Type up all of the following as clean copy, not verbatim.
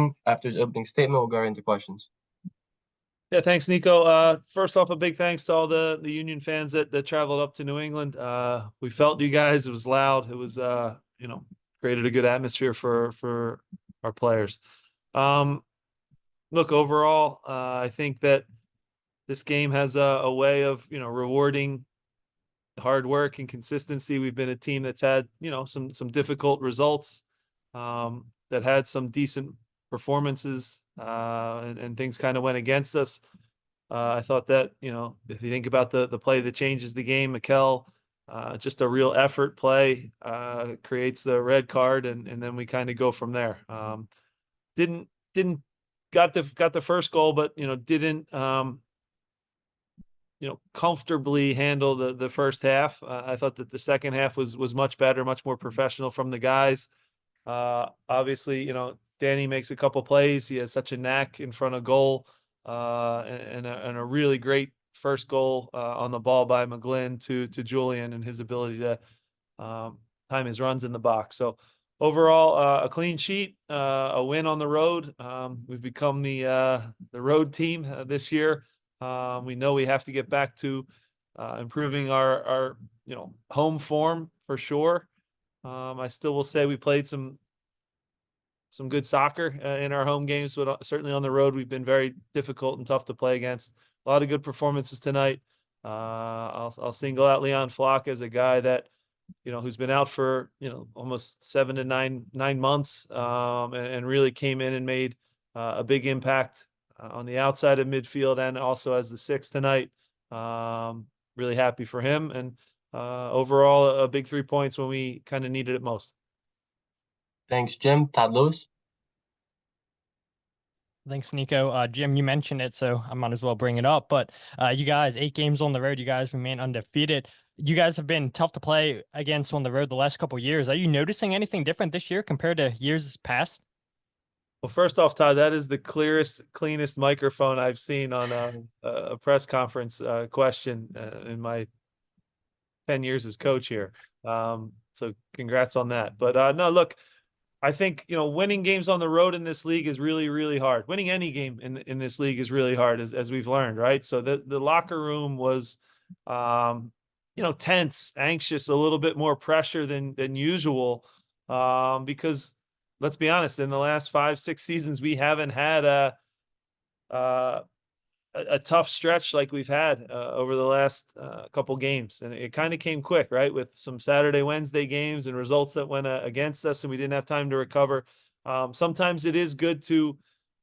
Jim. After his opening statement, we'll go right into questions. Yeah, thanks, Nico. First off, a big thanks to all the Union fans that traveled up to New England. We felt you guys. It was loud. It was created a good atmosphere for our players. Look, overall, I think that this game has a way of rewarding hard work and consistency. We've been a team that's had some difficult results, that had some decent performances, and things kind of went against us. I thought that, if you think about the play that changes the game, Mikel, just a real effort play, creates the red card, and then we kind of go from there. Didn't got the first goal, but didn't comfortably handle the first half. I thought that the second half was much better, much more professional from the guys. Obviously, Danny makes a couple plays. He has such a knack in front of goal, and a really great first goal on the ball by McGlynn to Julian, and his ability to time his runs in the box. So overall, a clean sheet, a win on the road. We've become the road team this year. We know we have to get back to improving our home form for sure. I still will say we played some good soccer in our home games, but certainly on the road we've been very difficult and tough to play against. A lot of good performances tonight. I'll single out Leon Flock as a guy that who's been out for almost 7 to 9 months, and really came in and made a big impact on the outside of midfield and also as the sixth tonight. Really happy for him, and overall a big 3 points when we kind of needed it most. Thanks, Jim. Todd Lewis. Thanks, Nico. Jim, you mentioned it, so I might as well bring it up. But you guys, 8 games on the road, you guys remain undefeated. You guys have been tough to play against on the road the last couple of years. Are you noticing anything different this year compared to years past? Well, first off, Todd, that is the cleanest microphone I've seen on a press conference question in my 10 years as coach here. So congrats on that. But no, look, I think winning games on the road in this league is really, really hard. Winning any game in this league is really hard, as we've learned, right? So the locker room was tense, anxious, a little bit more pressure than usual, because let's be honest, in the last 5-6 seasons we haven't had a tough stretch like we've had over the last couple games, and it kind of came quick, right? With some Saturday, Wednesday games and results that went against us, and we didn't have time to recover. Sometimes it is good to,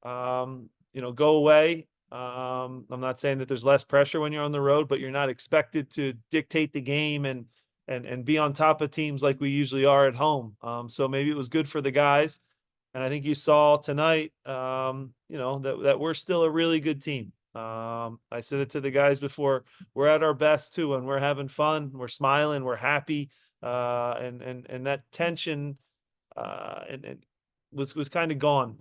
go away. I'm not saying that there's less pressure when you're on the road, but you're not expected to dictate the game and be on top of teams like we usually are at home. So maybe it was good for the guys, and I think you saw tonight, that we're still a really good team. I said it to the guys before, we're at our best too, and we're having fun, we're smiling, we're happy, and that tension and was kind of gone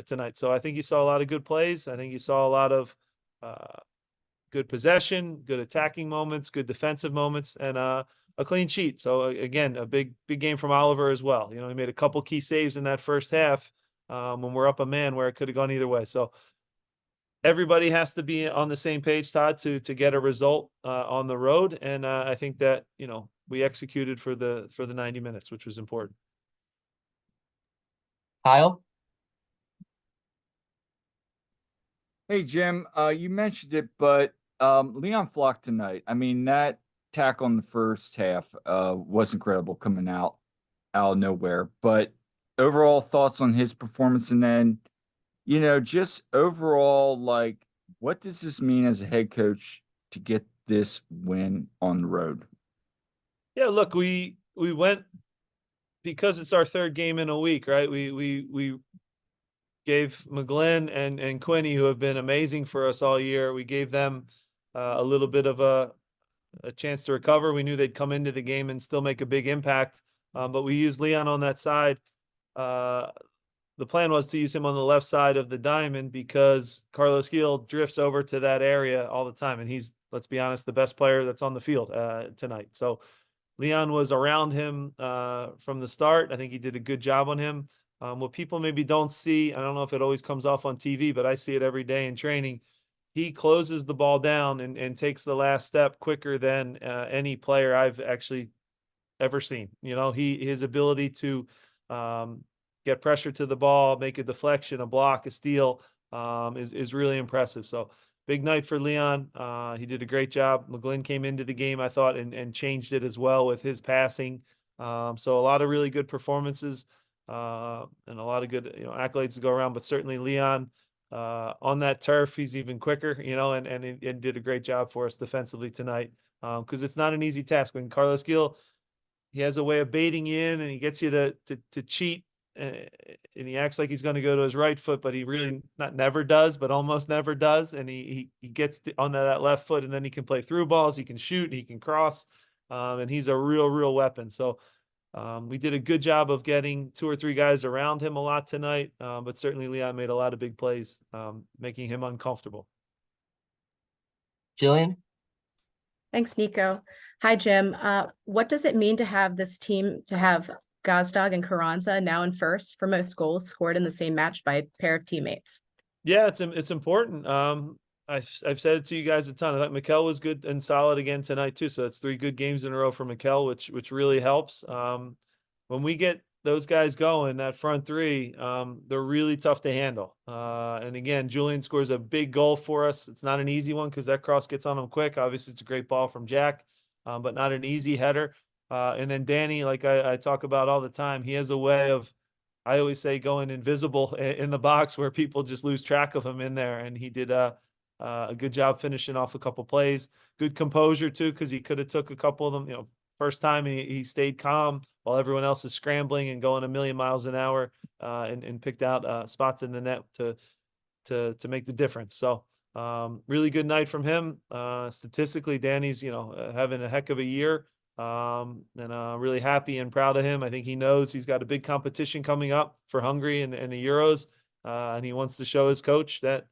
tonight. So I think you saw a lot of good plays. I think you saw a lot of good possession, good attacking moments, good defensive moments, and a clean sheet. So again, a big game from Oliver as well. He made a couple key saves in that first half when we're up a man where it could have gone either way. So everybody has to be on the same page, Todd, to get a result on the road, and I think that we executed for the 90 minutes, which was important. Kyle. Hey, Jim, you mentioned it, but Leon Flock tonight, I mean, that tackle in the first half was incredible, coming out of nowhere. But overall thoughts on his performance, and then just overall, like, what does this mean as a head coach to get this win on the road? Yeah, look, we went, because it's our third game in a week, right? We gave McGlynn and Quinney, who have been amazing for us all year, we gave them a little bit of a chance to recover. We knew they'd come into the game and still make a big impact, but we used Leon on that side. The plan was to use him on the left side of the diamond because Carlos Gil drifts over to that area all the time, and he's, let's be honest, the best player that's on the field tonight. So Leon was around him from the start. I think he did a good job on him. What people maybe don't see, I don't know if it always comes off on TV, but I see it every day in training. He closes the ball down and takes the last step quicker than any player I've actually ever seen. You know, his ability to get pressure to the ball, make a deflection, a block, a steal is really impressive. So big night for Leon. He did a great job. McGlynn came into the game, I thought, and changed it as well with his passing. So a lot of really good performances and a lot of good accolades to go around. But certainly Leon on that turf, he's even quicker, and did a great job for us defensively tonight. Because it's not an easy task when Carlos Gil, he has a way of baiting you in and he gets you to cheat, and he acts like he's going to go to his right foot, but he really never does, but almost never does. And he gets on that left foot, and then he can play through balls, he can shoot, he can cross, and he's a real weapon. So we did a good job of getting 2 or 3 guys around him a lot tonight, but certainly Leon made a lot of big plays, making him uncomfortable. Jillian? Thanks, Nico. Hi, Jim. What does it mean to have this team, to have Gazdag and Carranza now in first for most goals scored in the same match by a pair of teammates? Yeah, it's important. I've said it to you guys a ton. I thought Mikel was good and solid again tonight too. So that's 3 good games in a row for Mikel, which really helps. When we get those guys going, that front 3, they're really tough to handle. And again, Julian scores a big goal for us. It's not an easy one because that cross gets on him quick. Obviously, it's a great ball from Jack, but not an easy header. And then Danny, like I talk about all the time, he has a way of, I always say, going invisible in the box where people just lose track of him in there. And he did a good job finishing off a couple plays. Good composure too, because he could have took a couple of them. First time he stayed calm while everyone else is scrambling and going a million miles an hour, and picked out spots in the net to make the difference. So really good night from him. Statistically, Danny's having a heck of a year. And really happy and proud of him. I think he knows he's got a big competition coming up for Hungary and the Euros, and he wants to show his coach that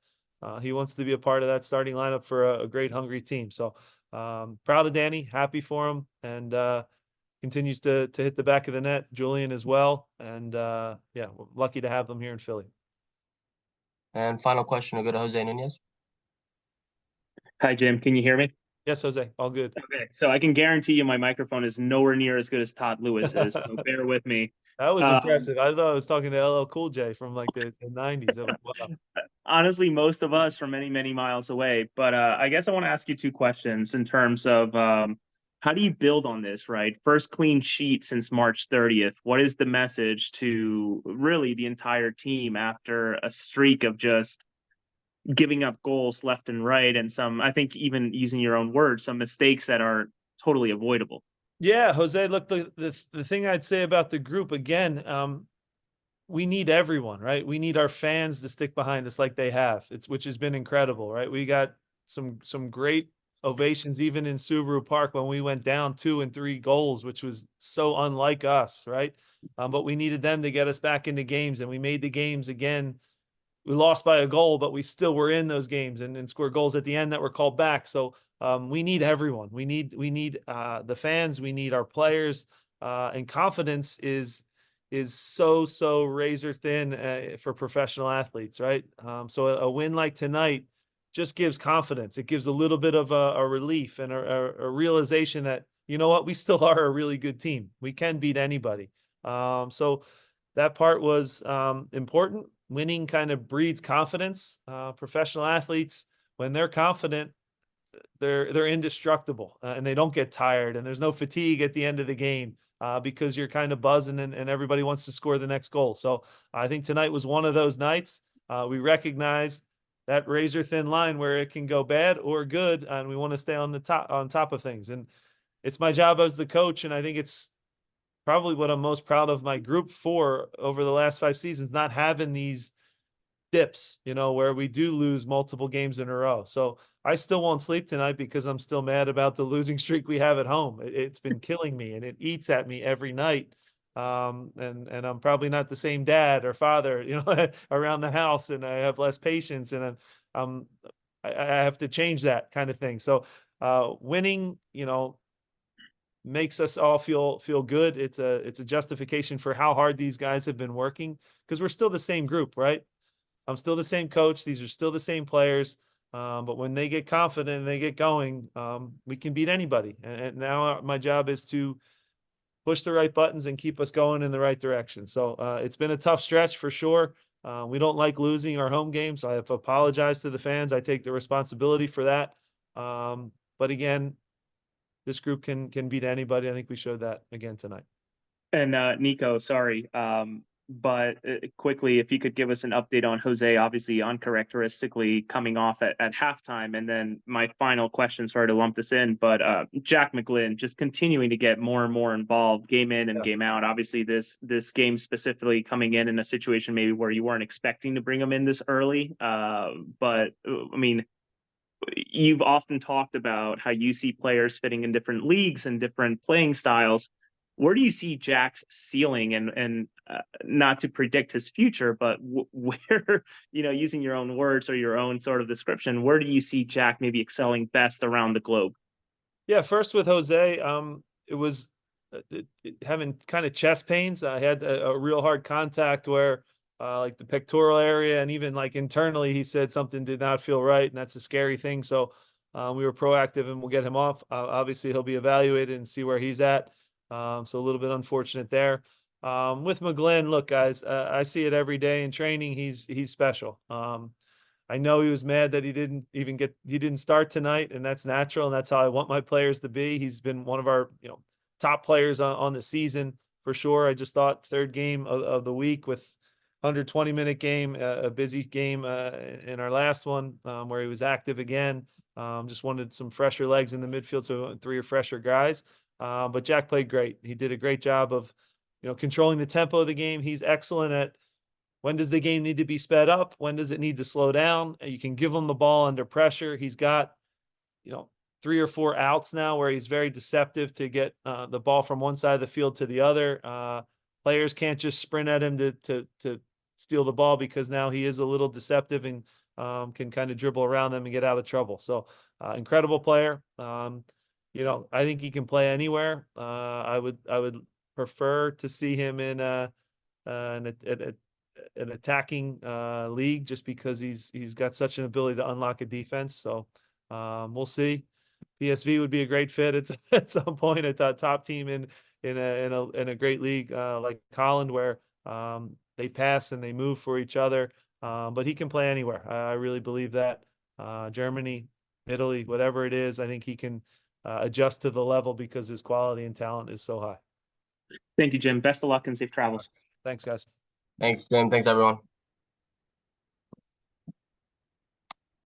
he wants to be a part of that starting lineup for a great Hungary team. So proud of Danny, happy for him, and continues to hit the back of the net. Julian as well, and yeah, we're lucky to have them here in Philly. And final question will go to Jose Nunez. Hi, Jim. Can you hear me? Yes, Jose, all good. Okay, so I can guarantee you my microphone is nowhere near as good as Todd Lewis's, so bear with me. That was impressive. I thought I was talking to LL Cool J from like the 90s. Wow. Honestly, most of us from many miles away. But I guess I want to ask you 2 questions in terms of how do you build on this, right? First clean sheet since March 30th. What is the message to really the entire team after a streak of just giving up goals left and right, and some, I think, even using your own words, some mistakes that are totally avoidable? Yeah, Jose, look, the thing I'd say about the group again, we need everyone, right? We need our fans to stick behind us like they have. Which has been incredible, right? We got some great ovations even in Subaru Park when we went down 2 and 3 goals, which was so unlike us, right? But we needed them to get us back into games, and we made the games again. We lost by a goal, but we still were in those games and scored goals at the end that were called back. So we need everyone. We need the fans. We need our players. And confidence is so razor thin for professional athletes, right? So a win like tonight just gives confidence. It gives a little bit of a relief and a realization that, you know what, we still are a really good team. We can beat anybody. So that part was important. Winning kind of breeds confidence. Professional athletes, when they're confident, they're indestructible, and they don't get tired, and there's no fatigue at the end of the game because you're kind of buzzing and everybody wants to score the next goal. So I think tonight was one of those nights. We recognize that razor thin line where it can go bad or good, and we want to stay on top of things. And it's my job as the coach, and I think it's probably what I'm most proud of my group for over the last 5 seasons, not having these dips, where we do lose multiple games in a row. So I still won't sleep tonight because I'm still mad about the losing streak we have at home. It's been killing me, and it eats at me every night. And I'm probably not the same dad or father, around the house, and I have less patience, and I have to change that kind of thing. So winning, makes us all feel good. It's a justification for how hard these guys have been working because we're still the same group, right? I'm still the same coach. These are still the same players. But when they get confident and they get going, we can beat anybody. And now my job is to push the right buttons and keep us going in the right direction. So it's been a tough stretch for sure. We don't like losing our home games. I have apologized to the fans. I take the responsibility for that. But again, this group can beat anybody. I think we showed that again tonight. And Nico, sorry, but quickly, if you could give us an update on Jose, obviously uncharacteristically coming off at halftime. And then my final question, sorry to lump this in, but Jack McGlynn just continuing to get more and more involved game in and game out. Obviously this game specifically coming in a situation maybe where you weren't expecting to bring him in this early. But I mean, you've often talked about how you see players fitting in different leagues and different playing styles. Where do you see Jack's ceiling, and not to predict his future, but where, using your own words or your own sort of description, where do you see Jack maybe excelling best around the globe? Yeah, first with Jose, it was having kind of chest pains. I had a real hard contact where like the pectoral area, and even like internally, he said something did not feel right, and that's a scary thing. So we were proactive, and we'll get him off. Obviously, he'll be evaluated and see where he's at. So a little bit unfortunate there. With McGlynn, look, guys, I see it every day in training. He's special. I know he was mad that he didn't start tonight, and that's natural, and that's how I want my players to be. He's been one of our top players on the season for sure. I just thought third game of the week with 120-minute game, a busy game in our last one where he was active again. Just wanted some fresher legs in the midfield, so 3 fresher guys. But Jack played great. He did a great job of, controlling the tempo of the game. He's excellent at when does the game need to be sped up? When does it need to slow down? You can give him the ball under pressure. He's got, 3 or 4 outs now where he's very deceptive to get the ball from one side of the field to the other. Players can't just sprint at him to steal the ball, because now he is a little deceptive and can kind of dribble around them and get out of trouble. So incredible player. I think he can play anywhere. I would prefer to see him in an attacking league, just because he's got such an ability to unlock a defense. So we'll see. PSV would be a great fit at some point at that top team in a great league like Holland, where they pass and they move for each other. But he can play anywhere. I really believe that. Germany, Italy, whatever it is, I think he can adjust to the level because his quality and talent is so high. Thank you, Jim. Best of luck and safe travels. Thanks, guys. Thanks, Jim. Thanks, everyone.